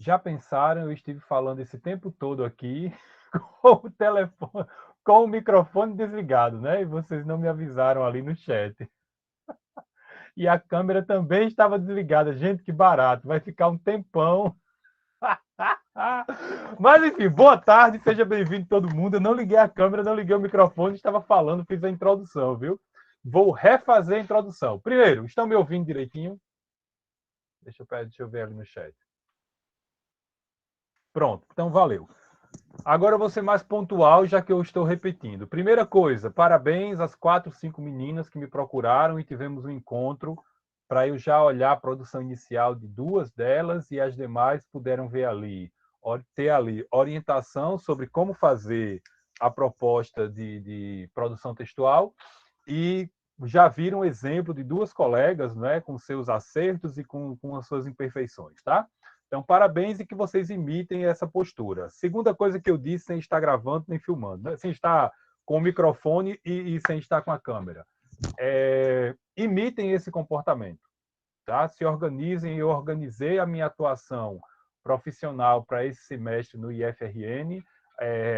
Já pensaram, eu estive falando esse tempo todo aqui com o telefone, com o microfone desligado, né? E vocês não me avisaram ali no chat. E a câmera também estava desligada. Gente, que barato, vai ficar um tempão. Mas enfim, boa tarde, seja bem-vindo todo mundo. Eu não liguei a câmera, não liguei o microfone, estava falando, fiz a introdução, viu? Vou refazer a introdução. Primeiro, estão me ouvindo direitinho? Deixa eu ver ali no chat. Pronto, então valeu. Agora eu vou ser mais pontual, já que eu estou repetindo. Primeira coisa, parabéns às 4, 5 meninas que me procuraram e tivemos um encontro para eu já olhar a produção inicial de 2 delas e as demais puderam ver ali, ter ali orientação sobre como fazer a proposta de produção textual e já viram um exemplo de 2 colegas, né, com seus acertos e com as suas imperfeições, tá? Então, parabéns e que vocês imitem essa postura. Segunda coisa que eu disse, sem estar gravando nem filmando, né? Sem estar com o microfone e sem estar com a câmera. Imitem esse comportamento, tá? Se organizem. Eu organizei a minha atuação profissional para esse semestre no IFRN,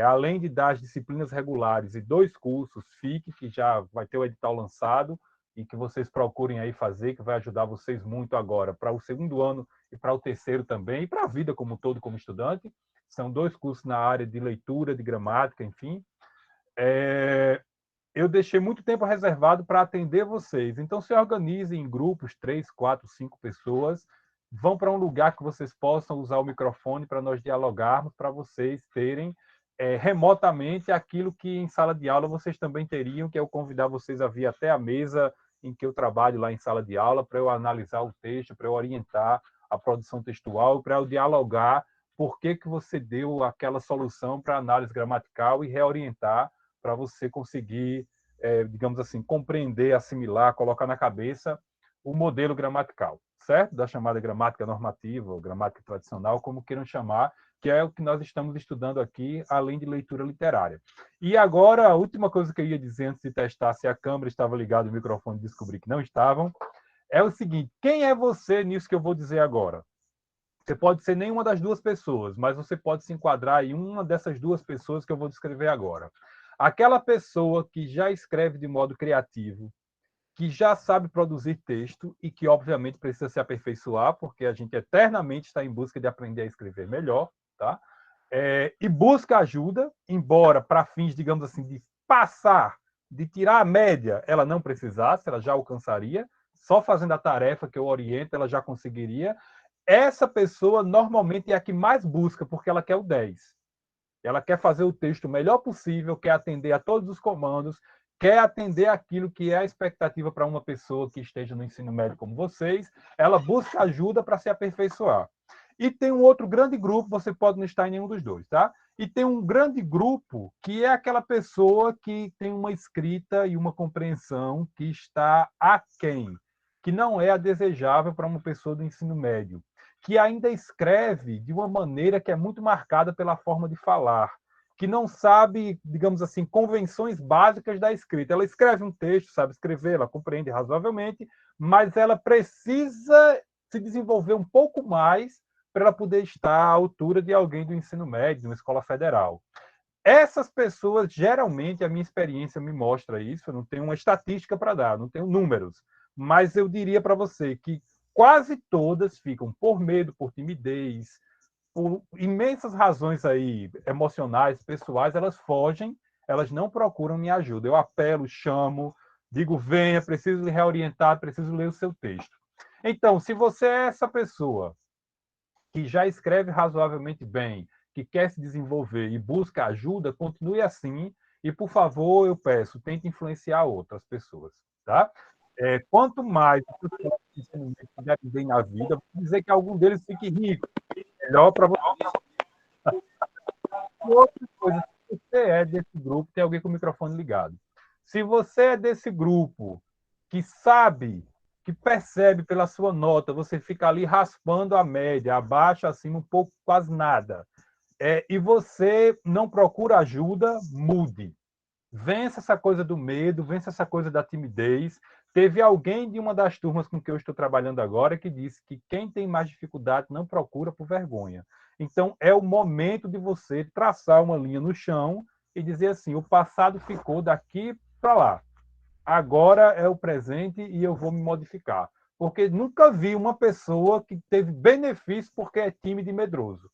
além de dar as disciplinas regulares e 2 cursos FIC, que já vai ter o edital lançado, e que vocês procurem aí fazer, que vai ajudar vocês muito agora para o segundo ano e para o terceiro também, e para a vida como um todo, como estudante. São 2 cursos na área de leitura, de gramática, enfim. Eu deixei muito tempo reservado para atender vocês. Então, se organizem em grupos, 3, 4, 5 pessoas, vão para um lugar que vocês possam usar o microfone para nós dialogarmos, para vocês terem remotamente aquilo que em sala de aula vocês também teriam, que é eu convidar vocês a vir até a mesa em que eu trabalho lá em sala de aula, para eu analisar o texto, para eu orientar a produção textual, para eu dialogar por que você deu aquela solução para análise gramatical e reorientar para você conseguir, digamos assim, compreender, assimilar, colocar na cabeça o modelo gramatical, certo? Da chamada gramática normativa, ou gramática tradicional, como queiram chamar, que é o que nós estamos estudando aqui, além de leitura literária. E agora, a última coisa que eu ia dizer antes de testar se a câmera estava ligada, o microfone, descobri que não estavam, é o seguinte: quem é você nisso que eu vou dizer agora? Você pode ser nenhuma das 2 pessoas, mas você pode se enquadrar em uma dessas 2 pessoas que eu vou descrever agora. Aquela pessoa que já escreve de modo criativo, que já sabe produzir texto e que, obviamente, precisa se aperfeiçoar, porque a gente eternamente está em busca de aprender a escrever melhor, tá? E busca ajuda, embora para fins, digamos assim, de passar, de tirar a média, ela não precisasse, ela já alcançaria, só fazendo a tarefa que eu oriento, ela já conseguiria. Essa pessoa normalmente é a que mais busca, porque ela quer o 10. Ela quer fazer o texto o melhor possível, quer atender a todos os comandos, quer atender aquilo que é a expectativa para uma pessoa que esteja no ensino médio como vocês. Ela busca ajuda para se aperfeiçoar. E tem um outro grande grupo, você pode não estar em nenhum dos dois, tá? E tem um grande grupo que é aquela pessoa que tem uma escrita e uma compreensão que está aquém, que não é a desejável para uma pessoa do ensino médio, que ainda escreve de uma maneira que é muito marcada pela forma de falar, que não sabe, digamos assim, convenções básicas da escrita. Ela escreve um texto, sabe escrever, ela compreende razoavelmente, mas ela precisa se desenvolver um pouco mais para ela poder estar à altura de alguém do ensino médio, de uma escola federal. Essas pessoas, geralmente, a minha experiência me mostra isso, eu não tenho uma estatística para dar, não tenho números, mas eu diria para você que quase todas ficam por medo, por timidez, por imensas razões aí emocionais, pessoais, elas fogem, elas não procuram minha ajuda. Eu apelo, chamo, digo, venha, preciso lhe reorientar, preciso ler o seu texto. Então, se você é essa pessoa que já escreve razoavelmente bem, que quer se desenvolver e busca ajuda, continue assim. E, por favor, eu peço, tente influenciar outras pessoas, tá? Quanto mais as pessoas estiverem bem na vida, vou dizer que algum deles fique rico, melhor para você. E outra coisa, se você é desse grupo, tem alguém com o microfone ligado. Se você é desse grupo que sabe, que percebe pela sua nota, você fica ali raspando a média, abaixo, acima, um pouco, quase nada. E você não procura ajuda, mude. Vença essa coisa do medo, vença essa coisa da timidez, Teve alguém de uma das turmas com que eu estou trabalhando agora que disse que quem tem mais dificuldade não procura por vergonha. Então, é o momento de você traçar uma linha no chão e dizer assim: o passado ficou daqui para lá. Agora é o presente e eu vou me modificar. Porque nunca vi uma pessoa que teve benefício porque é tímido e medroso.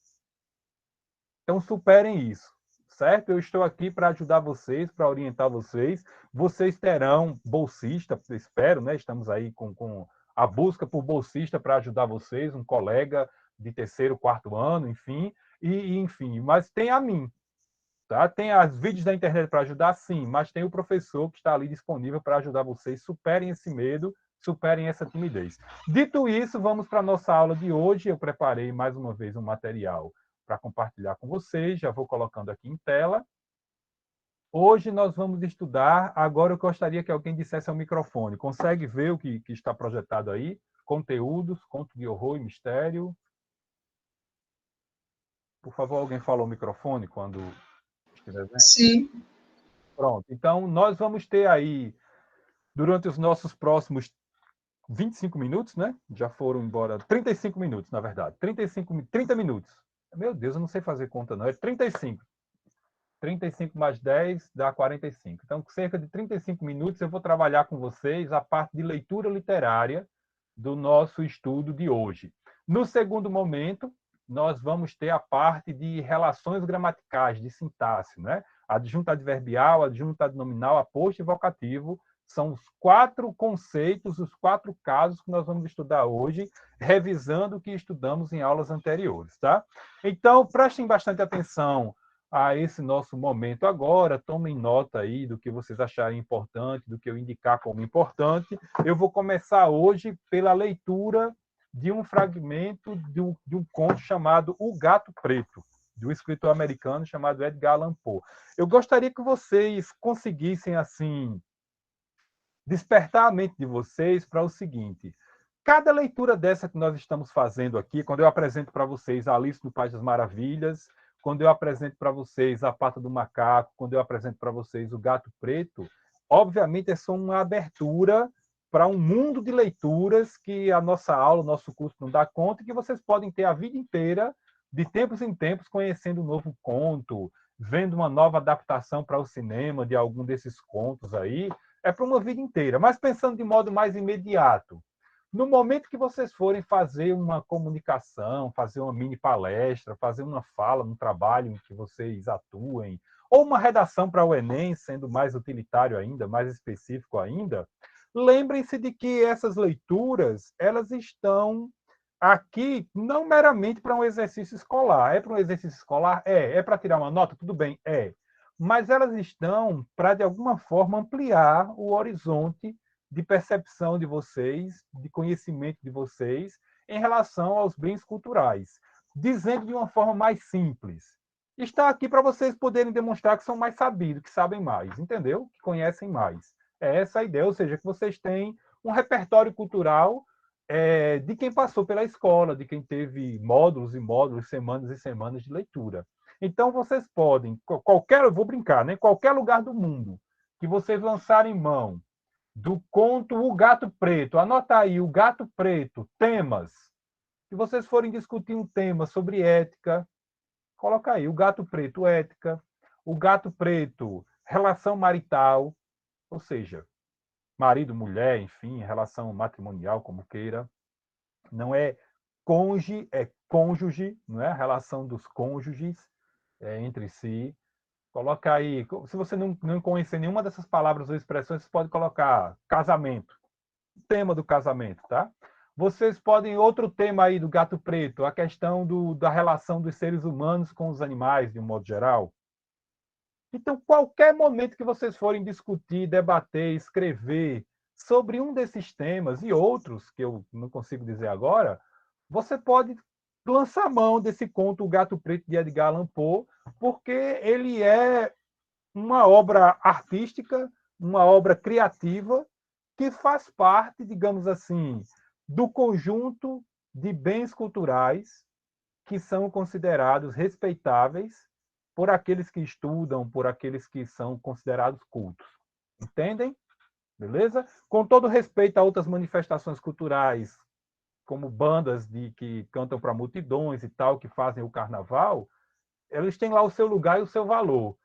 Então, superem isso, certo? Eu estou aqui para ajudar vocês, para orientar vocês. Vocês terão bolsista, espero, né? Estamos aí com a busca por bolsista para ajudar vocês, um colega de terceiro, quarto ano, enfim. Enfim, mas tem a mim, tá? Tem as vídeos da internet para ajudar, sim, mas tem o professor que está ali disponível para ajudar vocês. Superem esse medo, superem essa timidez. Dito isso, vamos para a nossa aula de hoje. Eu preparei mais uma vez um material para compartilhar com vocês. Já vou colocando aqui em tela. Hoje nós vamos estudar. Agora eu gostaria que alguém dissesse ao microfone. Consegue ver o que está projetado aí? Conteúdos, conto de horror e mistério. Por favor, alguém fala ao microfone quando estiver vendo? Sim. Pronto. Então, nós vamos ter aí, durante os nossos próximos 25 minutos, né? Já foram embora 35 minutos, na verdade. 30 minutos. Meu Deus, eu não sei fazer conta, não. É 35. 35 mais 10 dá 45. Então, cerca de 35 minutos eu vou trabalhar com vocês a parte de leitura literária do nosso estudo de hoje. No segundo momento, nós vamos ter a parte de relações gramaticais, de sintaxe, né? Adjunto adverbial, adjunto adnominal, aposto e vocativo são os 4 conceitos, os 4 casos que nós vamos estudar hoje, revisando o que estudamos em aulas anteriores, tá? Então, prestem bastante atenção a esse nosso momento agora, tomem nota aí do que vocês acharem importante, do que eu indicar como importante. Eu vou começar hoje pela leitura de um fragmento de um conto chamado O Gato Preto, de um escritor americano chamado Edgar Allan Poe. Eu gostaria que vocês conseguissem, assim, despertar a mente de vocês para o seguinte: cada leitura dessa que nós estamos fazendo aqui, quando eu apresento para vocês a Alice no País das Maravilhas, quando eu apresento para vocês a Pata do Macaco, quando eu apresento para vocês o Gato Preto, obviamente é só uma abertura para um mundo de leituras que a nossa aula, o nosso curso não dá conta, e que vocês podem ter a vida inteira, de tempos em tempos, conhecendo um novo conto, vendo uma nova adaptação para o cinema de algum desses contos aí, é para uma vida inteira. Mas pensando de modo mais imediato, no momento que vocês forem fazer uma comunicação, fazer uma mini palestra, fazer uma fala no trabalho em que vocês atuem, ou uma redação para o Enem, sendo mais utilitário ainda, mais específico ainda, lembrem-se de que essas leituras, elas estão aqui não meramente para um exercício escolar. É para um exercício escolar? É. É para tirar uma nota? Tudo bem, é. Mas elas estão para, de alguma forma, ampliar o horizonte de percepção de vocês, de conhecimento de vocês em relação aos bens culturais. Dizendo de uma forma mais simples, está aqui para vocês poderem demonstrar que são mais sabidos, que sabem mais, entendeu? Que conhecem mais. É essa a ideia, ou seja, que vocês têm um repertório cultural de quem passou pela escola, de quem teve módulos e módulos, semanas e semanas de leitura. Então, vocês podem, eu vou brincar, né? Qualquer lugar do mundo que vocês lançarem mão do conto O Gato Preto, anota aí, O Gato Preto, temas. Se vocês forem discutir um tema sobre ética, coloca aí, O Gato Preto, ética, O Gato Preto, relação marital, ou seja, marido, mulher, enfim, relação matrimonial, como queira. Não é cônjuge, é cônjuge, não é? A relação dos cônjuges entre si. Coloca aí, se você não conhecer nenhuma dessas palavras ou expressões, você pode colocar casamento, tema do casamento, tá? Vocês podem, outro tema aí do Gato Preto, a questão da relação dos seres humanos com os animais, de um modo geral. Então, qualquer momento que vocês forem discutir, debater, escrever sobre um desses temas e outros, que eu não consigo dizer agora, você pode lançar mão desse conto O Gato Preto de Edgar Allan Poe, porque ele é uma obra artística, uma obra criativa, que faz parte, digamos assim, do conjunto de bens culturais que são considerados respeitáveis por aqueles que estudam, por aqueles que são considerados cultos. Entendem? Beleza? Com todo respeito a outras manifestações culturais, como bandas que cantam para multidões e tal, que fazem o carnaval, eles têm lá o seu lugar e o seu valor,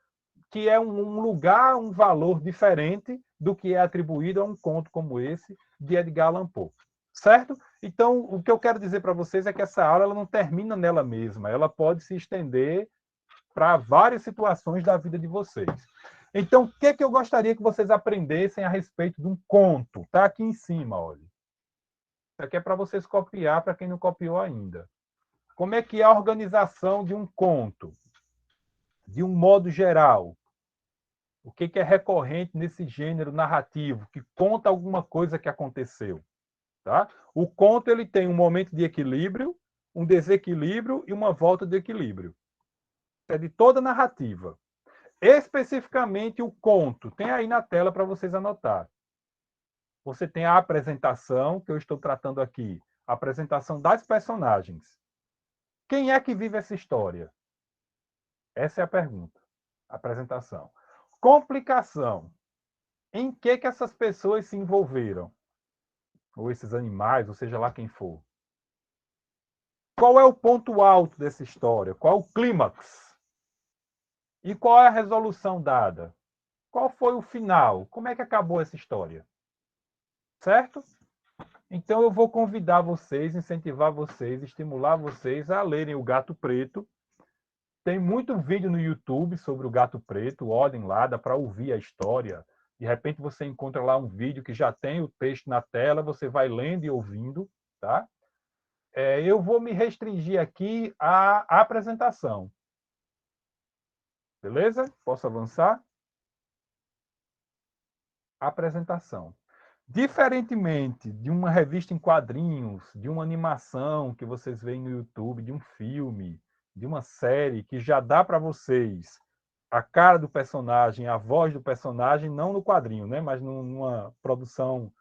que é um lugar, um valor diferente do que é atribuído a um conto como esse de Edgar Allan Poe. Certo? Então, o que eu quero dizer para vocês é que essa aula ela não termina nela mesma, ela pode se estender para várias situações da vida de vocês. Então, o que eu gostaria que vocês aprendessem a respeito de um conto? Está aqui em cima, olha. Isso aqui é para vocês copiar, para quem não copiou ainda. Como é que é a organização de um conto? De um modo geral. O que é recorrente nesse gênero narrativo, que conta alguma coisa que aconteceu? Tá? O conto ele tem um momento de equilíbrio, um desequilíbrio e uma volta de equilíbrio. É de toda narrativa. Especificamente o conto, tem aí na tela para vocês anotar. Você tem a apresentação, que eu estou tratando aqui, a apresentação das personagens. Quem é que vive essa história? Essa é a pergunta. Apresentação. Complicação. Em que essas pessoas se envolveram? Ou esses animais, ou seja lá quem for. Qual é o ponto alto dessa história? Qual o clímax? E qual é a resolução dada? Qual foi o final? Como é que acabou essa história? Certo? Então eu vou convidar vocês, incentivar vocês, estimular vocês a lerem O Gato Preto. Tem muito vídeo no YouTube sobre o Gato Preto, olhem lá, dá para ouvir a história. De repente você encontra lá um vídeo que já tem o texto na tela, você vai lendo e ouvindo, tá? Eu vou me restringir aqui à apresentação. Beleza? Posso avançar? Apresentação. Diferentemente de uma revista em quadrinhos, de uma animação que vocês veem no YouTube, de um filme, de uma série que já dá para vocês a cara do personagem, a voz do personagem, não no quadrinho, né, mas numa produção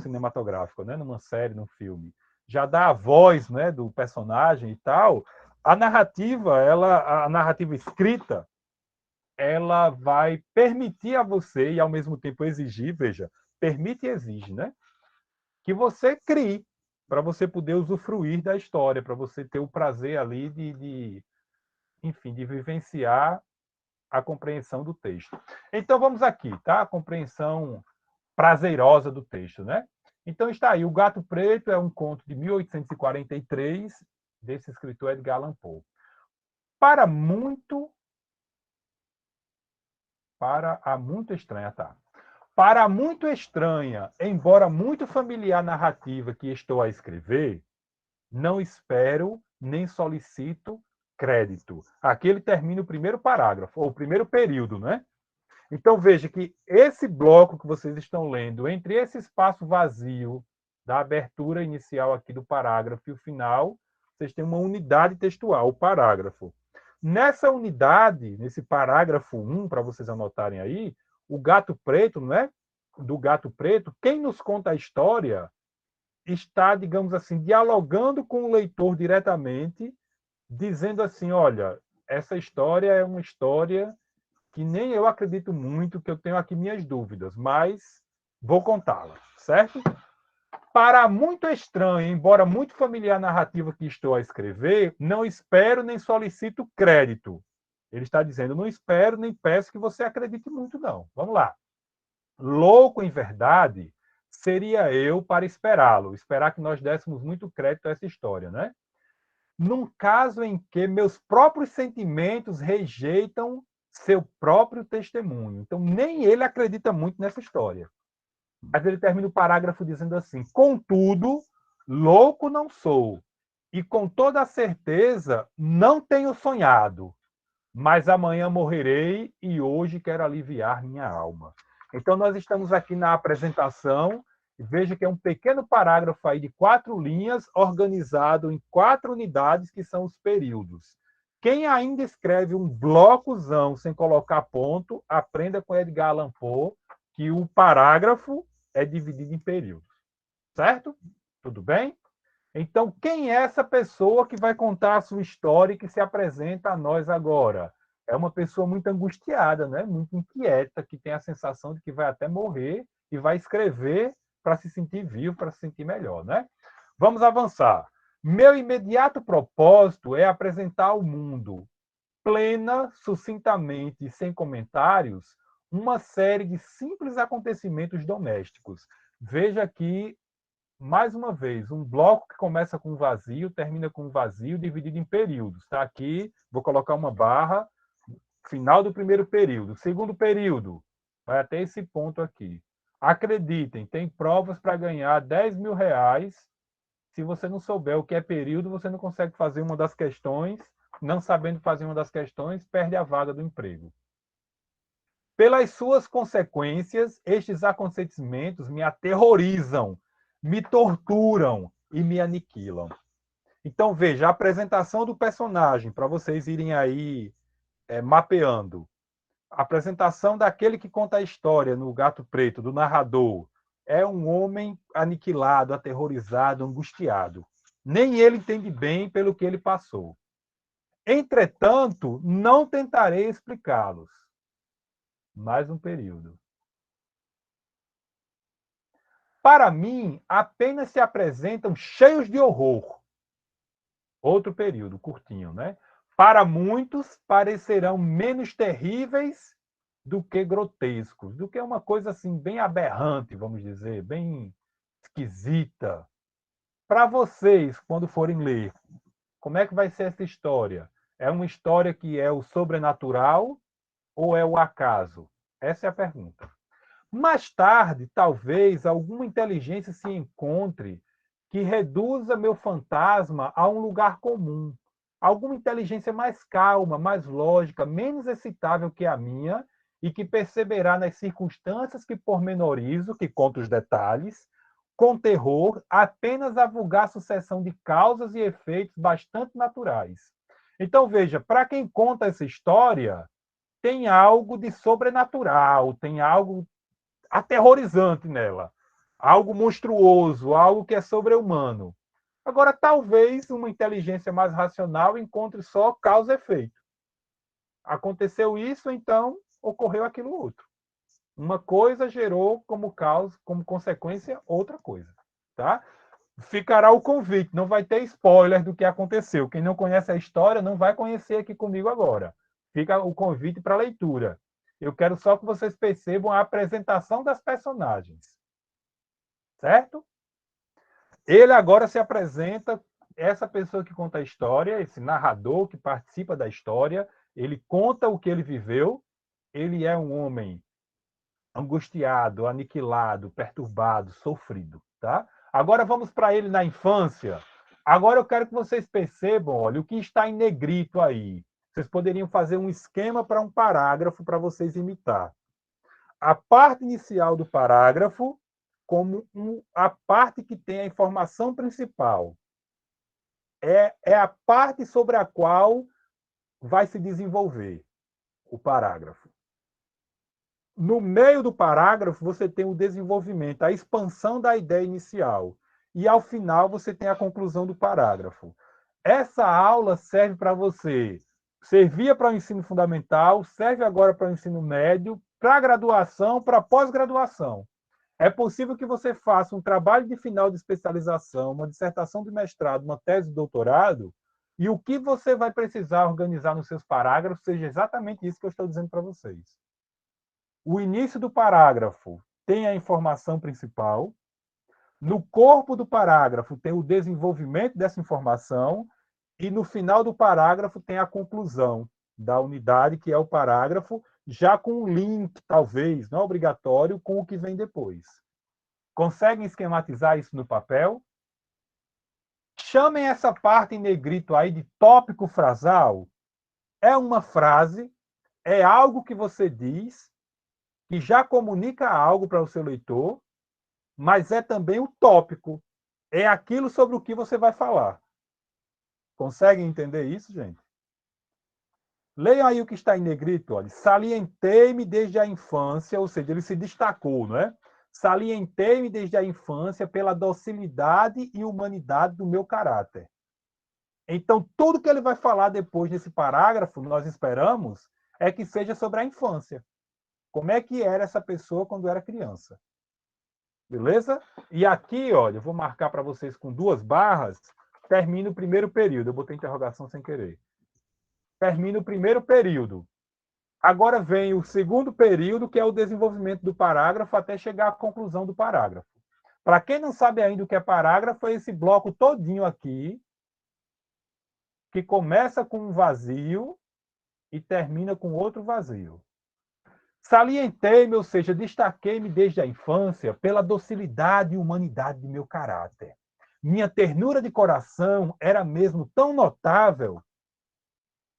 cinematográfica, né, numa série, num filme. Já dá a voz, né, do personagem e tal. A narrativa escrita, ela vai permitir a você e ao mesmo tempo exigir, veja, permite e exige, né? Que você crie para você poder usufruir da história, para você ter o prazer ali enfim, de vivenciar a compreensão do texto. Então vamos aqui, tá? A compreensão prazerosa do texto, né? Então está aí, O Gato Preto é um conto de 1843 desse escritor Edgar Allan Poe. Para a muito estranha, tá? Para a muito estranha, embora muito familiar narrativa que estou a escrever, não espero nem solicito crédito. Aqui ele termina o primeiro parágrafo, ou o primeiro período, né? Então veja que esse bloco que vocês estão lendo, entre esse espaço vazio da abertura inicial aqui do parágrafo e o final, vocês têm uma unidade textual, o parágrafo. Nessa unidade, nesse parágrafo 1, para vocês anotarem aí, o gato preto, né? Do gato preto, quem nos conta a história está, digamos assim, dialogando com o leitor diretamente, dizendo assim: olha, essa história é uma história que nem eu acredito muito, que eu tenho aqui minhas dúvidas, mas vou contá-la, certo? Para muito estranho, embora muito familiar a narrativa que estou a escrever, não espero nem solicito crédito. Ele está dizendo: não espero nem peço que você acredite muito, não. Vamos lá. Louco, em verdade, seria eu para esperá-lo, esperar que nós dessemos muito crédito a essa história, né? Num caso em que meus próprios sentimentos rejeitam seu próprio testemunho. Então, nem ele acredita muito nessa história. Mas ele termina o parágrafo dizendo assim: contudo, louco não sou, e com toda a certeza não tenho sonhado, mas amanhã morrerei e hoje quero aliviar minha alma. Então, nós estamos aqui na apresentação. Veja que é um pequeno parágrafo aí de 4 linhas, organizado em 4 unidades, que são os períodos. Quem ainda escreve um blocozão sem colocar ponto, aprenda com Edgar Allan Poe que o parágrafo é dividido em períodos. Certo? Tudo bem? Então, quem é essa pessoa que vai contar a sua história e que se apresenta a nós agora? É uma pessoa muito angustiada, né? Muito inquieta, que tem a sensação de que vai até morrer e vai escrever para se sentir vivo, para se sentir melhor, né? Vamos avançar. Meu imediato propósito é apresentar ao mundo, plena, sucintamente e sem comentários, uma série de simples acontecimentos domésticos. Veja aqui, mais uma vez, um bloco que começa com vazio, termina com vazio, dividido em períodos. Tá aqui, vou colocar uma barra, final do primeiro período. Segundo período, vai até esse ponto aqui. Acreditem, tem provas para ganhar R$ 10.000. Se você não souber o que é período, você não consegue fazer uma das questões. Não sabendo fazer uma das questões, perde a vaga do emprego. Pelas suas consequências, estes acontecimentos me aterrorizam, me torturam e me aniquilam. Então, veja, a apresentação do personagem, para vocês irem aí mapeando. A apresentação daquele que conta a história no Gato Preto, do narrador, é um homem aniquilado, aterrorizado, angustiado. Nem ele entende bem pelo que ele passou. Entretanto, não tentarei explicá-los. Mais um período. Para mim, apenas se apresentam cheios de horror. Outro período, curtinho, né? Para muitos, parecerão menos terríveis do que grotescos, do que uma coisa assim bem aberrante, vamos dizer, bem esquisita. Para vocês, quando forem ler, como é que vai ser essa história? É uma história que é o sobrenatural ou é o acaso? Essa é a pergunta. Mais tarde, talvez alguma inteligência se encontre que reduza meu fantasma a um lugar comum. Alguma inteligência mais calma, mais lógica, menos excitável que a minha, e que perceberá nas circunstâncias que pormenorizo, que conto os detalhes, com terror, apenas a vulgar sucessão de causas e efeitos bastante naturais. Então, veja, para quem conta essa história, tem algo de sobrenatural, tem algo aterrorizante nela, algo monstruoso, algo que é sobre-humano. Agora, talvez uma inteligência mais racional encontre só causa e efeito. Aconteceu isso, então ocorreu aquilo outro. Uma coisa gerou como causa, como consequência, outra coisa, tá? Ficará o convite, não vai ter spoiler do que aconteceu. Quem não conhece a história não vai conhecer aqui comigo agora. Fica o convite para leitura. Eu quero só que vocês percebam a apresentação das personagens. Certo? Ele agora se apresenta, essa pessoa que conta a história, esse narrador que participa da história, ele conta o que ele viveu, ele é um homem angustiado, aniquilado, perturbado, sofrido, tá? Agora vamos para ele na infância. Agora eu quero que vocês percebam, olha, o que está em negrito aí. Vocês poderiam fazer um esquema para um parágrafo para vocês imitar. A parte inicial do parágrafo como a parte que tem a informação principal. É a parte sobre a qual vai se desenvolver o parágrafo. No meio do parágrafo, você tem o desenvolvimento, a expansão da ideia inicial. E, ao final, você tem a conclusão do parágrafo. Essa aula serve para você, servia para o ensino fundamental, serve agora para o ensino médio, para a graduação, para a pós-graduação. É possível que você faça um trabalho de final de especialização, uma dissertação de mestrado, uma tese de doutorado, e o que você vai precisar organizar nos seus parágrafos seja exatamente isso que eu estou dizendo para vocês. O início do parágrafo tem a informação principal, no corpo do parágrafo tem o desenvolvimento dessa informação, e no final do parágrafo tem a conclusão da unidade, que é o parágrafo, já com um link, talvez, não obrigatório, com o que vem depois. Conseguem esquematizar isso no papel? Chamem essa parte em negrito aí de tópico frasal. É uma frase, é algo que você diz, que já comunica algo para o seu leitor, mas é também o tópico. É aquilo sobre o que você vai falar. Conseguem entender isso, gente? Leiam aí o que está em negrito. Olha. Salientei-me desde a infância, ou seja, ele se destacou, não é? Salientei-me desde a infância pela docilidade e humanidade do meu caráter. Então, tudo que ele vai falar depois desse parágrafo, nós esperamos é que seja sobre a infância. Como é que era essa pessoa quando era criança? Beleza? E aqui, olha, eu vou marcar para vocês com 2 barras, termina o primeiro período. Eu botei interrogação sem querer. Termina o primeiro período. Agora vem o segundo período, que é o desenvolvimento do parágrafo até chegar à conclusão do parágrafo. Para quem não sabe ainda o que é parágrafo, é esse bloco todinho aqui, que começa com um vazio e termina com outro vazio. Salientei-me, ou seja, destaquei-me desde a infância pela docilidade e humanidade de meu caráter. Minha ternura de coração era mesmo tão notável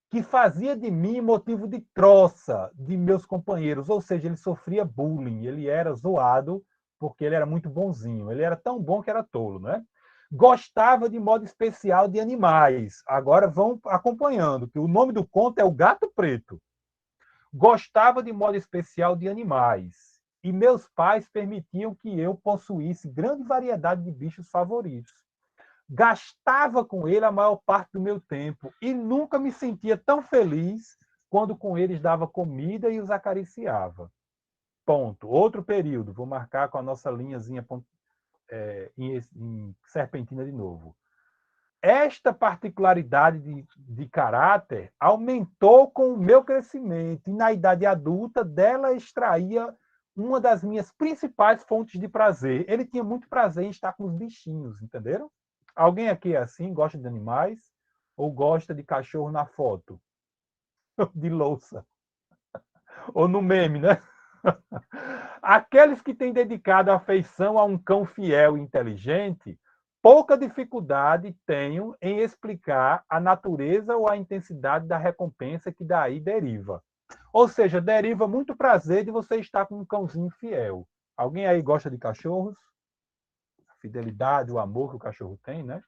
que fazia de mim motivo de troça de meus companheiros, ou seja, ele sofria bullying, ele era zoado porque ele era muito bonzinho, ele era tão bom que era tolo, né? Gostava de modo especial de animais. Agora vão acompanhando, que o nome do conto é O Gato Preto. Gostava de modo especial de animais, e meus pais permitiam que eu possuísse grande variedade de bichos favoritos. Gastava com ele a maior parte do meu tempo e nunca me sentia tão feliz quando com eles dava comida e os acariciava. Ponto. Outro período, vou marcar com a nossa linhazinha em serpentina de novo. Esta particularidade de caráter aumentou com o meu crescimento e na idade adulta dela extraía uma das minhas principais fontes de prazer. Ele tinha muito prazer em estar com os bichinhos, entenderam? Alguém aqui é assim, gosta de animais ou gosta de cachorro na foto? De louça. Ou no meme, né? Aqueles que têm dedicado a afeição a um cão fiel e inteligente, pouca dificuldade tenho em explicar a natureza ou a intensidade da recompensa que daí deriva. Ou seja, deriva muito prazer de você estar com um cãozinho fiel. Alguém aí gosta de cachorros? A fidelidade, o amor que o cachorro tem, né?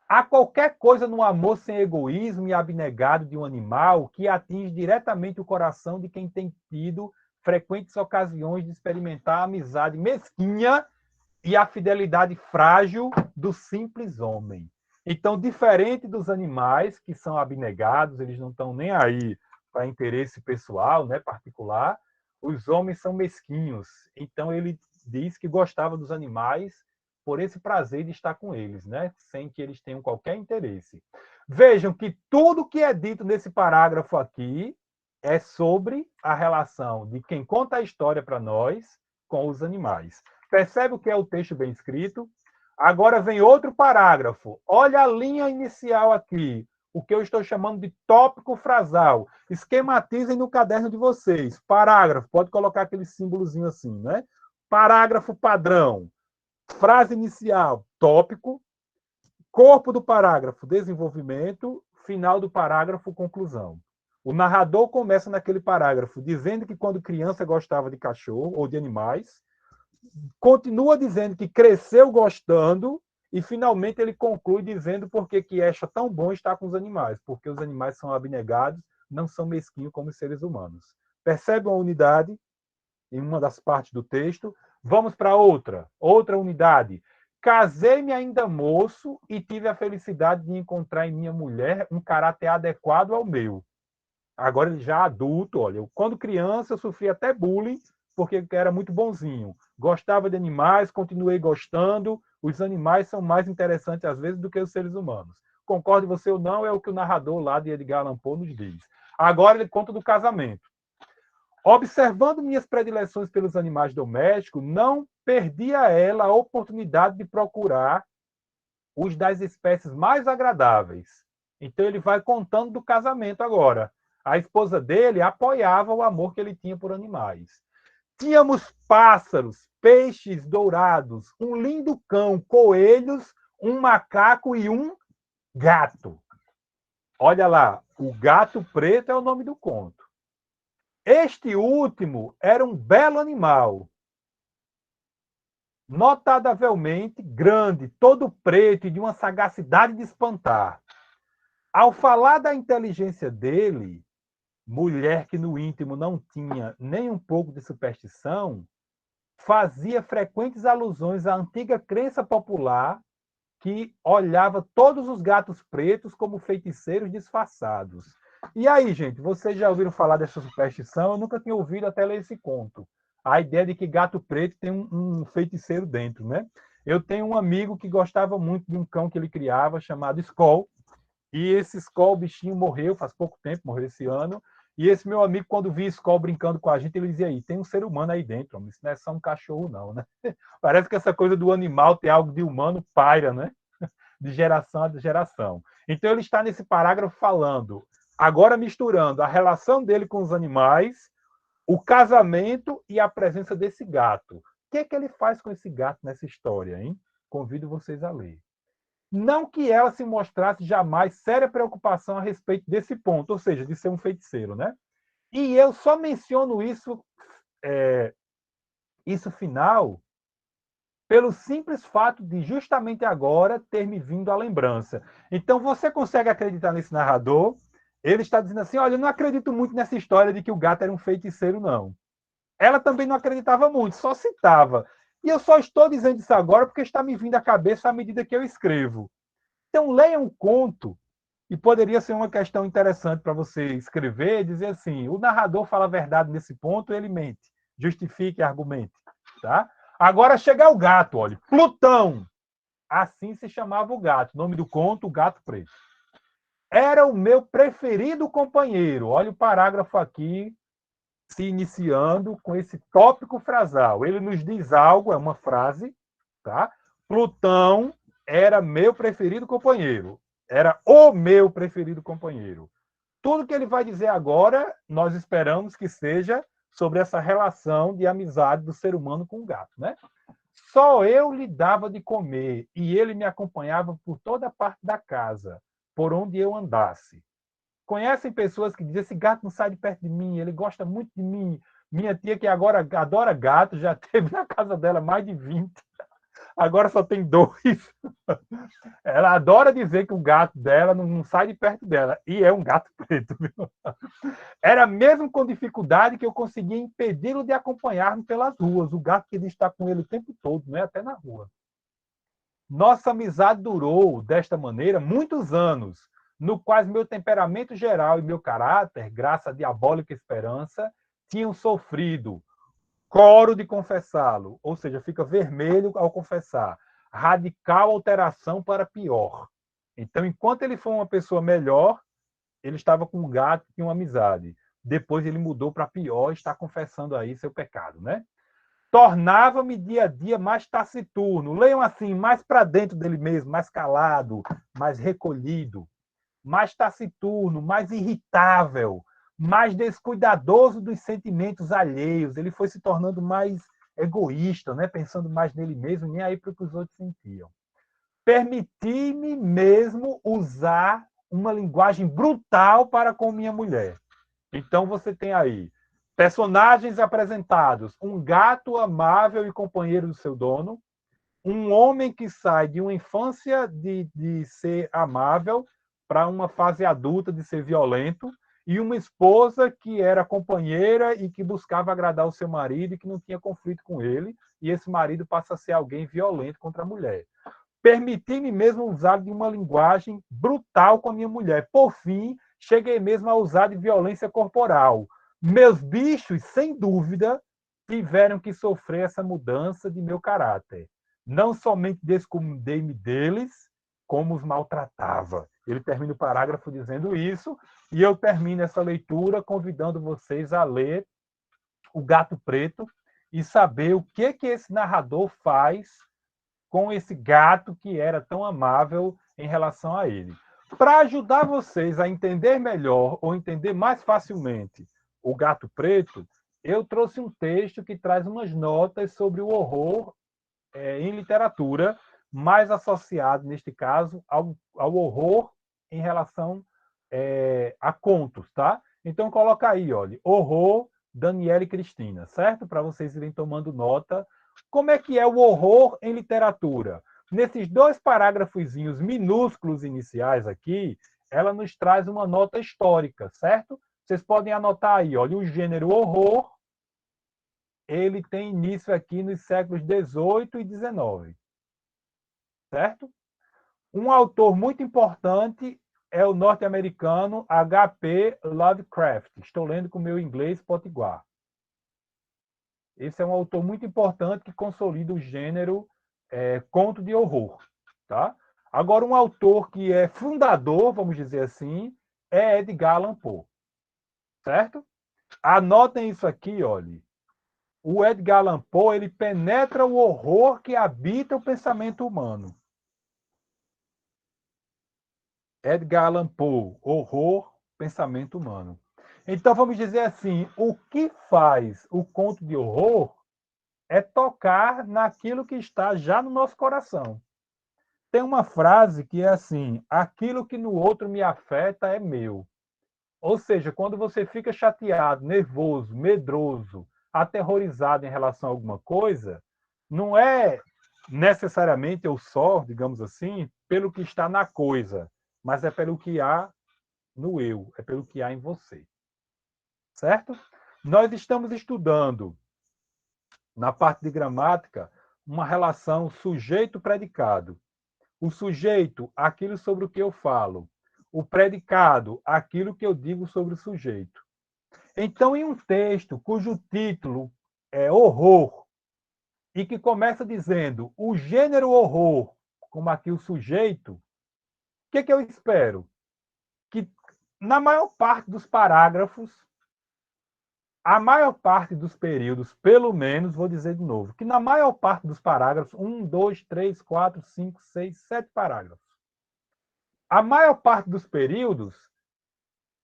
Há qualquer coisa no amor sem egoísmo e abnegado de um animal que atinge diretamente o coração de quem tem tido frequentes ocasiões de experimentar a amizade mesquinha e a fidelidade frágil do simples homem. Então, diferente dos animais que são abnegados, eles não estão nem aí para interesse pessoal, né, particular, os homens são mesquinhos. Então, ele diz que gostava dos animais por esse prazer de estar com eles, né, sem que eles tenham qualquer interesse. Vejam que tudo que é dito nesse parágrafo aqui é sobre a relação de quem conta a história para nós com os animais. Percebe o que é o texto bem escrito? Agora vem outro parágrafo. Olha a linha inicial aqui, o que eu estou chamando de tópico frasal. Esquematizem no caderno de vocês. Parágrafo, pode colocar aquele símbolozinho assim, né? Parágrafo padrão. Frase inicial, tópico. Corpo do parágrafo, desenvolvimento. Final do parágrafo, conclusão. O narrador começa naquele parágrafo dizendo que quando criança gostava de cachorro ou de animais, continua dizendo que cresceu gostando e finalmente ele conclui dizendo porque que acha tão bom estar com os animais, porque os animais são abnegados, não são mesquinhos como os seres humanos. Percebe uma unidade em uma das partes do texto? Vamos para outra unidade. Casei-me ainda moço e tive a felicidade de encontrar em minha mulher um caráter adequado ao meu. Agora ele já adulto, olha, quando criança eu sofri até bullying porque era muito bonzinho. Gostava de animais, continuei gostando. Os animais são mais interessantes às vezes do que os seres humanos. Concorde você ou não, é o que o narrador lá de Edgar Allan Poe nos diz. Agora ele conta do casamento. Observando minhas predileções pelos animais domésticos, não perdi a ela a oportunidade de procurar os das espécies mais agradáveis. Então ele vai contando do casamento agora. A esposa dele apoiava o amor que ele tinha por animais. Tínhamos pássaros, peixes dourados, um lindo cão, coelhos, um macaco e um gato. Olha lá, o gato preto é o nome do conto. Este último era um belo animal, notavelmente grande, todo preto e de uma sagacidade de espantar. Ao falar da inteligência dele, mulher que no íntimo não tinha nem um pouco de superstição, fazia frequentes alusões à antiga crença popular que olhava todos os gatos pretos como feiticeiros disfarçados. E aí, gente, vocês já ouviram falar dessa superstição? Eu nunca tinha ouvido até ler esse conto. A ideia de que gato preto tem um feiticeiro dentro, né? Eu tenho um amigo que gostava muito de um cão que ele criava, chamado Skol, e esse Skol, o bichinho, morreu faz pouco tempo, morreu esse ano. E esse meu amigo, quando via Skol brincando com a gente, ele dizia aí, tem um ser humano aí dentro, homem. Isso não é só um cachorro, não, né? Parece que essa coisa do animal ter algo de humano paira, né? De geração a geração. Então ele está nesse parágrafo falando, agora misturando a relação dele com os animais, o casamento e a presença desse gato. O que é que ele faz com esse gato nessa história, hein? Convido vocês a ler. Não que ela se mostrasse jamais séria preocupação a respeito desse ponto, ou seja, de ser um feiticeiro, né? E eu só menciono isso final, pelo simples fato de justamente agora ter me vindo a lembrança. Então você consegue acreditar nesse narrador? Ele está dizendo assim: olha, eu não acredito muito nessa história de que o gato era um feiticeiro, não. Ela também não acreditava muito, só citava. E eu só estou dizendo isso agora porque está me vindo à cabeça à medida que eu escrevo. Então, leia um conto, e poderia ser uma questão interessante para você escrever, dizer assim, o narrador fala a verdade nesse ponto, ele mente. Justifique, argumente. Tá? Agora chega o gato, olha, Plutão. Assim se chamava o gato. O nome do conto, o Gato Preto. Era o meu preferido companheiro. Olha o parágrafo aqui, se iniciando com esse tópico frasal. Ele nos diz algo, é uma frase, tá? Plutão era meu preferido companheiro. Era o meu preferido companheiro. Tudo que ele vai dizer agora, nós esperamos que seja sobre essa relação de amizade do ser humano com o gato, né? Só eu lhe dava de comer e ele me acompanhava por toda parte da casa, por onde eu andasse. Conhecem pessoas que dizem: esse gato não sai de perto de mim, ele gosta muito de mim. Minha tia, que agora adora gato, já teve na casa dela mais de 20, agora só tem 2. Ela adora dizer que o gato dela não sai de perto dela, e é um gato preto. Viu? Era mesmo com dificuldade que eu conseguia impedi-lo de acompanhar-me pelas ruas. O gato queria estar com ele o tempo todo, né? Até na rua. Nossa amizade durou, desta maneira, muitos anos, no quais meu temperamento geral e meu caráter, graças à diabólica esperança, tinham sofrido coro de confessá-lo, ou seja, fica vermelho ao confessar, radical alteração para pior. Então, enquanto ele foi uma pessoa melhor, ele estava com um gato e uma amizade. Depois ele mudou para pior e está confessando aí seu pecado, né? Tornava-me dia a dia mais taciturno. Leiam assim, mais para dentro dele mesmo, mais calado, mais recolhido, mais taciturno, mais irritável, mais descuidadoso dos sentimentos alheios. Ele foi se tornando mais egoísta, né? Pensando mais nele mesmo, nem aí para o que os outros sentiam. Permiti-me mesmo usar uma linguagem brutal para com minha mulher. Então você tem aí personagens apresentados: um gato amável e companheiro do seu dono, um homem que sai de uma infância de ser amável para uma fase adulta de ser violento, e uma esposa que era companheira e que buscava agradar o seu marido e que não tinha conflito com ele, e esse marido passa a ser alguém violento contra a mulher. Permiti-me mesmo usar de uma linguagem brutal com a minha mulher. Por fim, cheguei mesmo a usar de violência corporal. Meus bichos, sem dúvida, tiveram que sofrer essa mudança de meu caráter. Não somente descuidei-me deles, como os maltratava. Ele termina o parágrafo dizendo isso, e eu termino essa leitura convidando vocês a ler O Gato Preto e saber o que esse narrador faz com esse gato que era tão amável em relação a ele. Para ajudar vocês a entender melhor ou entender mais facilmente o Gato Preto, eu trouxe um texto que traz umas notas sobre o horror em literatura, mais associado, neste caso, ao horror em relação a contos, tá? Então, coloca aí, olha, horror, Daniela e Cristina, certo? Para vocês irem tomando nota. Como é que é o horror em literatura? Nesses 2 parágrafozinhos minúsculos iniciais aqui, ela nos traz uma nota histórica, certo? Vocês podem anotar aí, olha, o gênero horror, ele tem início aqui nos séculos 18 e 19, certo? Um autor muito importante é o norte-americano H.P. Lovecraft. Estou lendo com o meu inglês potiguar. Esse é um autor muito importante que consolida o gênero conto de horror. Tá? Agora, um autor que é fundador, vamos dizer assim, é Edgar Allan Poe. Certo? Anotem isso aqui, olhe. O Edgar Allan Poe, ele penetra o horror que habita o pensamento humano. Edgar Allan Poe, horror, pensamento humano. Então, vamos dizer assim, o que faz o conto de horror é tocar naquilo que está já no nosso coração. Tem uma frase que é assim: aquilo que no outro me afeta é meu. Ou seja, quando você fica chateado, nervoso, medroso, aterrorizado em relação a alguma coisa, não é necessariamente ou só, digamos assim, pelo que está na coisa, mas é pelo que há no eu, é pelo que há em você. Certo? Nós estamos estudando, na parte de gramática, uma relação sujeito-predicado. O sujeito, aquilo sobre o que eu falo. O predicado, aquilo que eu digo sobre o sujeito. Então, em um texto cujo título é horror, e que começa dizendo o gênero horror, como aqui o sujeito, o que eu espero? Que na maior parte dos parágrafos, a maior parte dos períodos, pelo menos, vou dizer de novo, que na maior parte dos parágrafos, 1, 2, 3, 4, 5, 6, 7 parágrafos, a maior parte dos períodos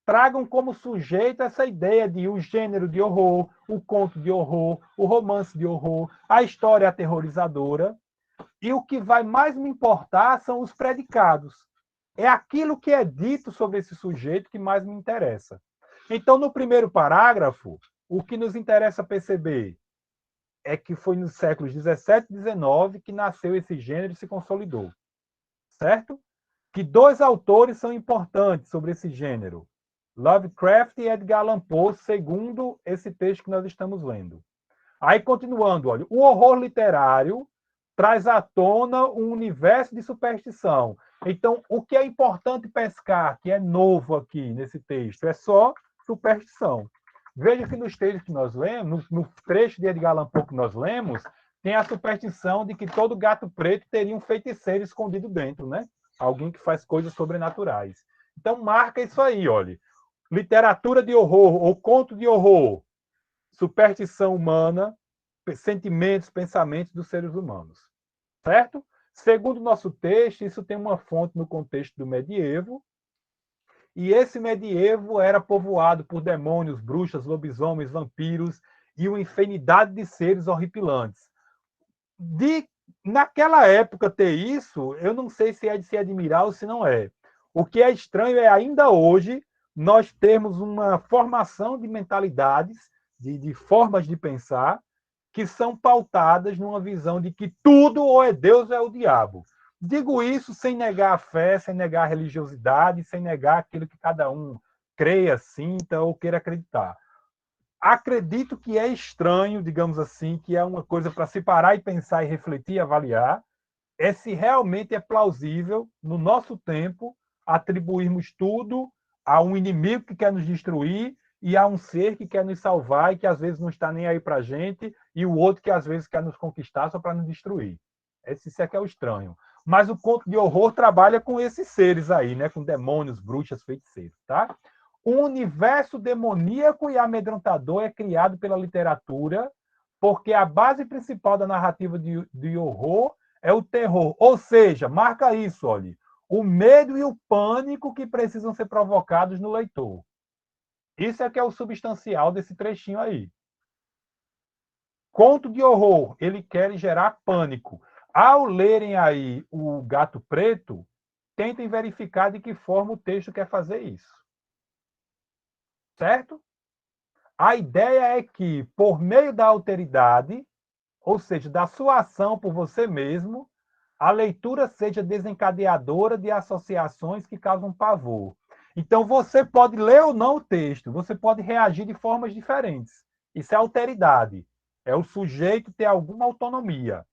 tragam como sujeito essa ideia de o gênero de horror, o conto de horror, o romance de horror, a história aterrorizadora. E o que vai mais me importar são os predicados. É aquilo que é dito sobre esse sujeito que mais me interessa. Então, no primeiro parágrafo, o que nos interessa perceber é que foi nos séculos 17 e 19 que nasceu esse gênero e se consolidou. Certo? Que dois autores são importantes sobre esse gênero: Lovecraft e Edgar Allan Poe, segundo esse texto que nós estamos lendo. Aí, continuando, olha, o horror literário traz à tona um universo de superstição. Então, o que é importante pescar, que é novo aqui nesse texto, é só superstição. Veja que nos textos que nós lemos, no trecho de Edgar Allan Poe que nós lemos, tem a superstição de que todo gato preto teria um feiticeiro escondido dentro, né? Alguém que faz coisas sobrenaturais. Então, marca isso aí, olha. Literatura de horror ou conto de horror, superstição humana, sentimentos, pensamentos dos seres humanos. Certo? Segundo o nosso texto, isso tem uma fonte no contexto do medievo, e esse medievo era povoado por demônios, bruxas, lobisomens, vampiros e uma infinidade de seres horripilantes. Naquela época ter isso, eu não sei se é de se admirar ou se não é. O que é estranho é ainda hoje nós termos uma formação de mentalidades, de formas de pensar, que são pautadas numa visão de que tudo ou é Deus ou é o diabo. Digo isso sem negar a fé, sem negar a religiosidade, sem negar aquilo que cada um creia, sinta ou queira acreditar. Acredito que é estranho, digamos assim, que é uma coisa para se parar e pensar e refletir e avaliar, é se realmente é plausível, no nosso tempo, atribuirmos tudo a um inimigo que quer nos destruir e a um ser que quer nos salvar e que às vezes não está nem aí para a gente, e o outro que às vezes quer nos conquistar só para nos destruir. Esse é que é o estranho. Mas o conto de horror trabalha com esses seres aí, né? Com demônios, bruxas, feiticeiros, tá? Um universo demoníaco e amedrontador é criado pela literatura, porque a base principal da narrativa de horror é o terror. Ou seja, marca isso, olha, o medo e o pânico que precisam ser provocados no leitor. Isso é que é o substancial desse trechinho aí. Conto de horror, ele quer gerar pânico. Ao lerem aí o Gato Preto, tentem verificar de que forma o texto quer fazer isso. Certo? A ideia é que, por meio da alteridade, ou seja, da sua ação por você mesmo, a leitura seja desencadeadora de associações que causam pavor. Então, você pode ler ou não o texto, você pode reagir de formas diferentes. Isso é alteridade. É o sujeito ter alguma autonomia.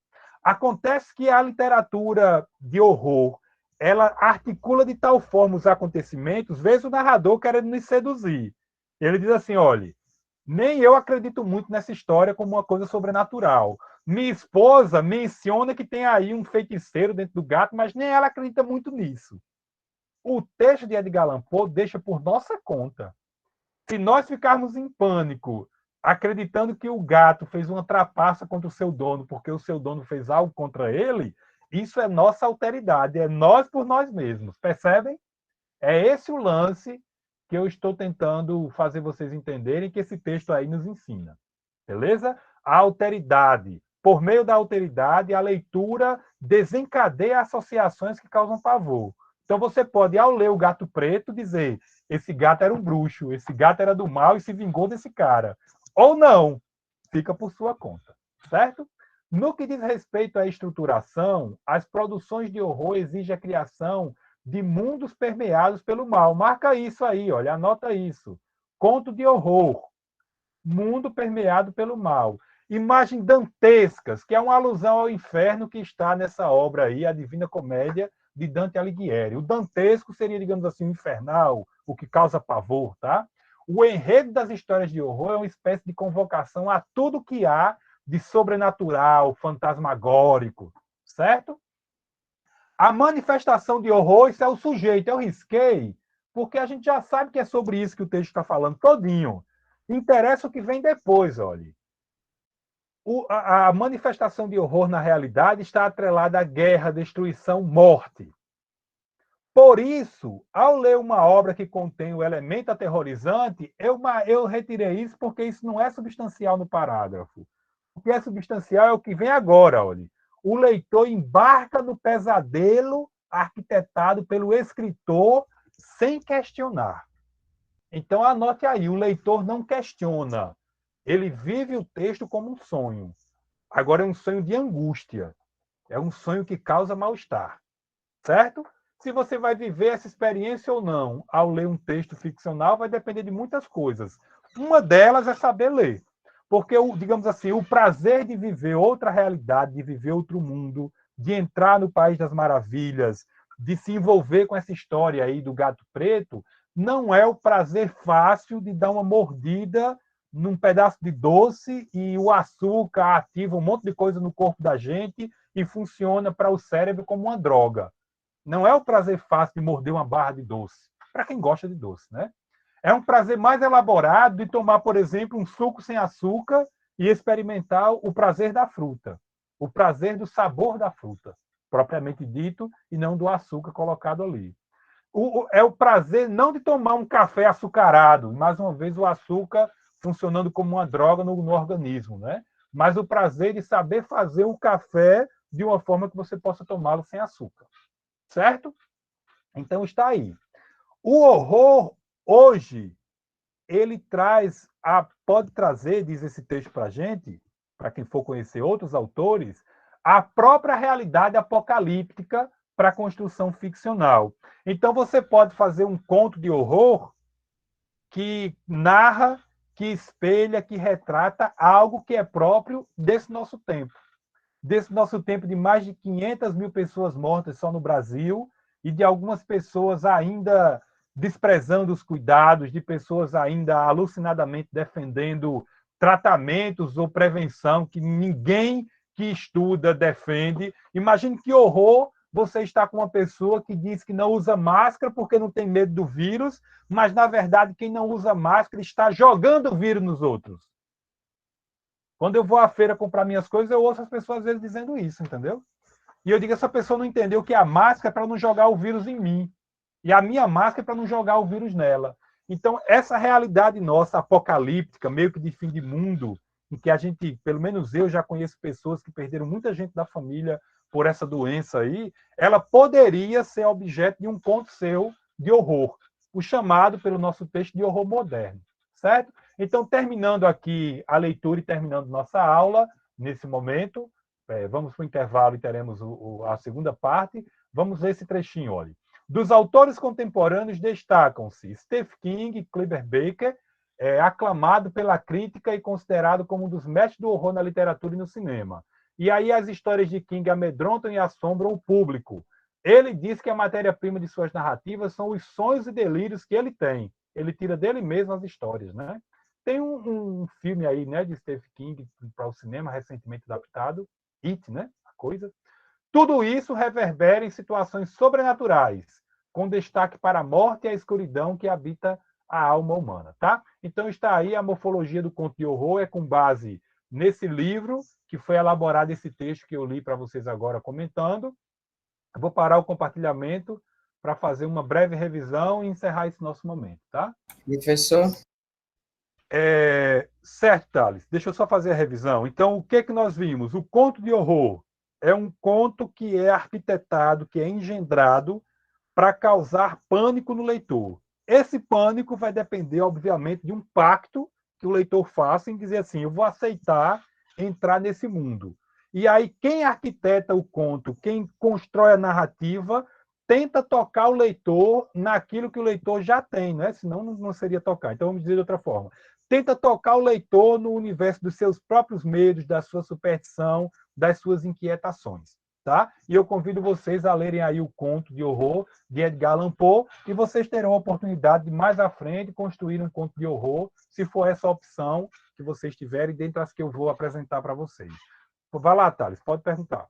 Acontece que a literatura de horror, ela articula de tal forma os acontecimentos, vês o narrador querendo nos seduzir. Ele diz assim, olha, nem eu acredito muito nessa história como uma coisa sobrenatural. Minha esposa menciona que tem aí um feiticeiro dentro do gato, mas nem ela acredita muito nisso. O texto de Edgar Allan Poe deixa por nossa conta. Se nós ficarmos em pânico, acreditando que o gato fez uma trapaça contra o seu dono, porque o seu dono fez algo contra ele, isso é nossa alteridade, é nós por nós mesmos, percebem? É esse o lance que eu estou tentando fazer vocês entenderem que esse texto aí nos ensina. Beleza? A alteridade. Por meio da alteridade, a leitura desencadeia associações que causam pavor. Então você pode, ao ler o Gato Preto, dizer: esse gato era um bruxo, esse gato era do mal e se vingou desse cara. Ou não, fica por sua conta, certo? No que diz respeito à estruturação, as produções de horror exigem a criação de mundos permeados pelo mal. Marca isso aí, olha, anota isso. Conto de horror, mundo permeado pelo mal. Imagens dantescas, que é uma alusão ao inferno que está nessa obra aí, a Divina Comédia de Dante Alighieri. O dantesco seria, digamos assim, o infernal, o que causa pavor, tá? O enredo das histórias de horror é uma espécie de convocação a tudo que há de sobrenatural, fantasmagórico, certo? A manifestação de horror, isso é o sujeito. Eu risquei, porque a gente já sabe que é sobre isso que o texto está falando todinho. Interessa o que vem depois, olhe. A manifestação de horror na realidade está atrelada à guerra, destruição, morte. Por isso, ao ler uma obra que contém o elemento aterrorizante, eu retirei isso porque isso não é substancial no parágrafo. O que é substancial é o que vem agora, olha. O leitor embarca no pesadelo arquitetado pelo escritor sem questionar. Então, anote aí, o leitor não questiona. Ele vive o texto como um sonho. Agora é um sonho de angústia. É um sonho que causa mal-estar. Certo? Se você vai viver essa experiência ou não ao ler um texto ficcional vai depender de muitas coisas. Uma delas é saber ler. Porque, digamos assim, o prazer de viver outra realidade, de viver outro mundo, de entrar no País das Maravilhas, de se envolver com essa história aí do gato preto, não é o prazer fácil de dar uma mordida num pedaço de doce e o açúcar ativa um monte de coisa no corpo da gente e funciona para o cérebro como uma droga. Não é o prazer fácil de morder uma barra de doce, para quem gosta de doce, né? É um prazer mais elaborado de tomar, por exemplo, um suco sem açúcar e experimentar o prazer da fruta, o prazer do sabor da fruta, propriamente dito, e não do açúcar colocado ali. É o prazer não de tomar um café açucarado, mais uma vez o açúcar funcionando como uma droga no organismo, né? Mas o prazer de saber fazer o café de uma forma que você possa tomá-lo sem açúcar. Certo? Então está aí. O horror, hoje, ele pode trazer, diz esse texto para a gente, para quem for conhecer outros autores, a própria realidade apocalíptica para a construção ficcional. Então você pode fazer um conto de horror que narra, que espelha, que retrata algo que é próprio desse nosso tempo. Desse nosso tempo de mais de 500 mil pessoas mortas só no Brasil e de algumas pessoas ainda desprezando os cuidados, de pessoas ainda alucinadamente defendendo tratamentos ou prevenção que ninguém que estuda defende. Imagine que horror você está com uma pessoa que diz que não usa máscara porque não tem medo do vírus, mas, na verdade, quem não usa máscara está jogando o vírus nos outros. Quando eu vou à feira comprar minhas coisas, eu ouço as pessoas às vezes dizendo isso, entendeu? E eu digo, essa pessoa não entendeu que a máscara é para não jogar o vírus em mim. E a minha máscara é para não jogar o vírus nela. Então, essa realidade nossa, apocalíptica, meio que de fim de mundo, em que a gente, pelo menos eu já conheço pessoas que perderam muita gente da família por essa doença aí, ela poderia ser objeto de um conto seu de horror, o chamado pelo nosso texto de horror moderno, certo? Então, terminando aqui a leitura e terminando nossa aula, nesse momento, vamos para o intervalo e teremos a segunda parte. Vamos ler esse trechinho, olha. Dos autores contemporâneos destacam-se Stephen King e Clive Barker, aclamado pela crítica e considerado como um dos mestres do horror na literatura e no cinema. E aí as histórias de King amedrontam e assombram o público. Ele diz que a matéria-prima de suas narrativas são os sonhos e delírios que ele tem. Ele tira dele mesmo as histórias, né? Tem um filme aí, né, de Stephen King para o cinema recentemente adaptado, It, né? A coisa. Tudo isso reverbera em situações sobrenaturais, com destaque para a morte e a escuridão que habita a alma humana, tá? Então está aí a morfologia do conto de horror, é com base nesse livro que foi elaborado esse texto que eu li para vocês agora comentando. Eu vou parar o compartilhamento para fazer uma breve revisão e encerrar esse nosso momento, tá? Professor? Certo, Thales. Deixa eu só fazer a revisão. Então, o que nós vimos? O conto de horror é um conto que é arquitetado, que é engendrado para causar pânico no leitor. Esse pânico vai depender, obviamente, de um pacto que o leitor faça em dizer assim, eu vou aceitar entrar nesse mundo. E aí, quem arquiteta o conto, quem constrói a narrativa, tenta tocar o leitor naquilo que o leitor já tem, né? Senão não seria tocar. Então, vamos dizer de outra forma. Tenta tocar o leitor no universo dos seus próprios medos, da sua superstição, das suas inquietações. Tá? E eu convido vocês a lerem aí o conto de horror de Edgar Allan Poe e vocês terão a oportunidade de mais à frente construir um conto de horror, se for essa opção que vocês tiverem, dentre as que eu vou apresentar para vocês. Vai lá, Thales, pode perguntar.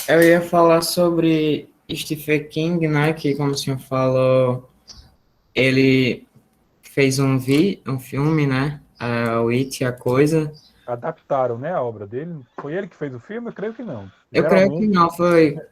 Eu ia falar sobre Stephen King, né? Que, como o senhor falou, ele fez um filme, né? O It, a Coisa. Adaptaram, né, a obra dele? Foi ele que fez o filme? Eu creio que não. Eu creio que não,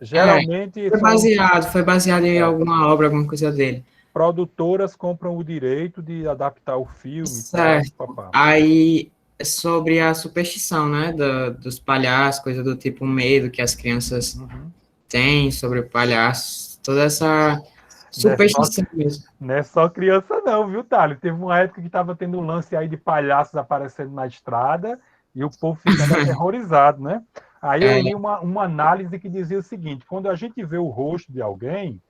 Geralmente são foi baseado em alguma obra, alguma coisa dele. produtoras compram o direito de adaptar o filme e tal, Certo. papá. Aí, sobre a superstição, né? Dos palhaços, coisa do tipo medo que as crianças Uhum. têm sobre palhaços, toda essa Não é só, superstição mesmo. não é só criança não, viu, Thales? Teve uma época que estava tendo um lance aí de palhaços aparecendo na estrada e o povo ficando aterrorizado, né? Aí eu É, li uma análise que dizia o seguinte, quando a gente vê o rosto de alguém,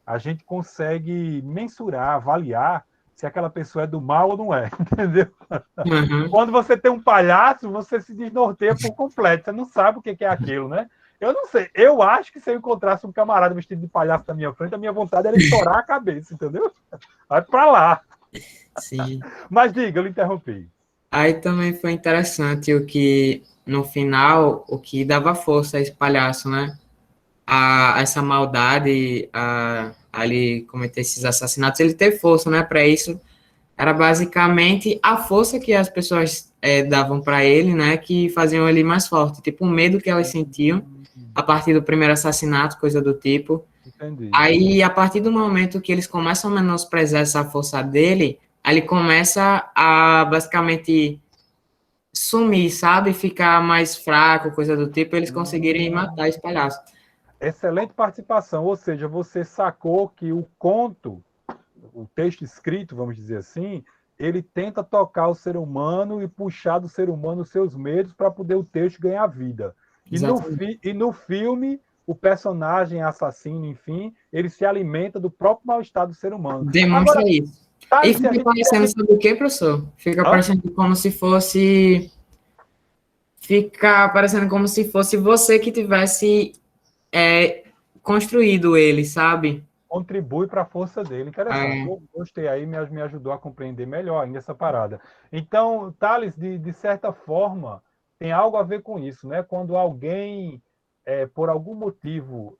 a gente consegue mensurar, avaliar se aquela pessoa é do mal ou não é, entendeu? uhum. Quando você tem um palhaço, você se desnorteia por completo, você não sabe o que é aquilo, né? Eu não sei, eu acho que se eu encontrasse um camarada vestido de palhaço na minha frente, a minha vontade era estourar a cabeça, entendeu? Vai pra lá. Sim. Mas diga, eu lhe interrompi. Aí também foi interessante o que, no final, o que dava força a esse palhaço, né? Essa maldade, ali cometer esses assassinatos, ele ter força, né? Para isso, era basicamente a força que as pessoas davam para ele, né? Que faziam ele mais forte. Tipo, o medo que elas sentiam a partir do primeiro assassinato, coisa do tipo. Entendi. Aí, a partir do momento que eles começam a menosprezar essa força dele, aí ele começa a basicamente sumir, sabe? Ficar mais fraco, coisa do tipo, eles conseguirem matar esse palhaço. Excelente participação, ou seja, você sacou que o conto, o texto escrito, vamos dizer assim, ele tenta tocar o ser humano e puxar do ser humano os seus medos para poder o texto ganhar vida. Exatamente. E no filme, o personagem assassino, enfim, ele se alimenta do próprio mal-estar do ser humano. Demonstra Agora, isso. E Thales, se a fica gente parecendo, fosse. sabe o quê, professor? Fica Hã? parecendo como se fosse. Fica parecendo como se fosse você que tivesse é, construído ele, sabe? Contribui para a força dele. Interessante. É, Eu gostei aí, me ajudou a compreender melhor ainda essa parada. Então, Thales, de certa forma, tem algo a ver com isso, né? Quando alguém, por algum motivo,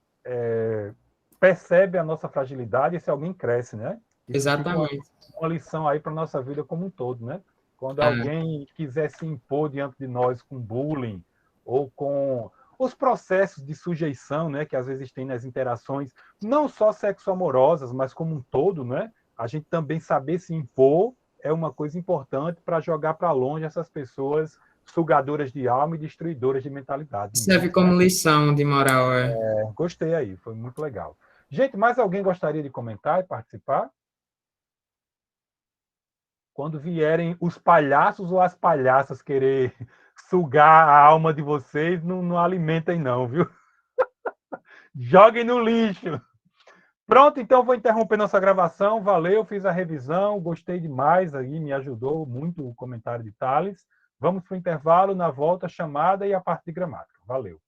percebe a nossa fragilidade, esse alguém cresce, né? Isso fica exatamente. uma lição aí para a nossa vida como um todo, né? Quando É, alguém quiser se impor diante de nós com bullying ou com os processos de sujeição, né, que às vezes tem nas interações, não só sexo-amorosas, mas como um todo, né? A gente também saber se impor é uma coisa importante para jogar para longe essas pessoas sugadoras de alma e destruidoras de mentalidade, de serve mente, né? como lição de moral. É. Gostei aí, foi muito legal. Gente, mais alguém gostaria de comentar e participar? Quando vierem os palhaços ou as palhaças querer sugar a alma de vocês, não alimentem não, viu? Joguem no lixo. Pronto, então vou interromper nossa gravação. Valeu, fiz a revisão, gostei demais aí, me ajudou muito o comentário de Thales. Vamos para o intervalo, na volta, chamada e a parte de gramática. Valeu.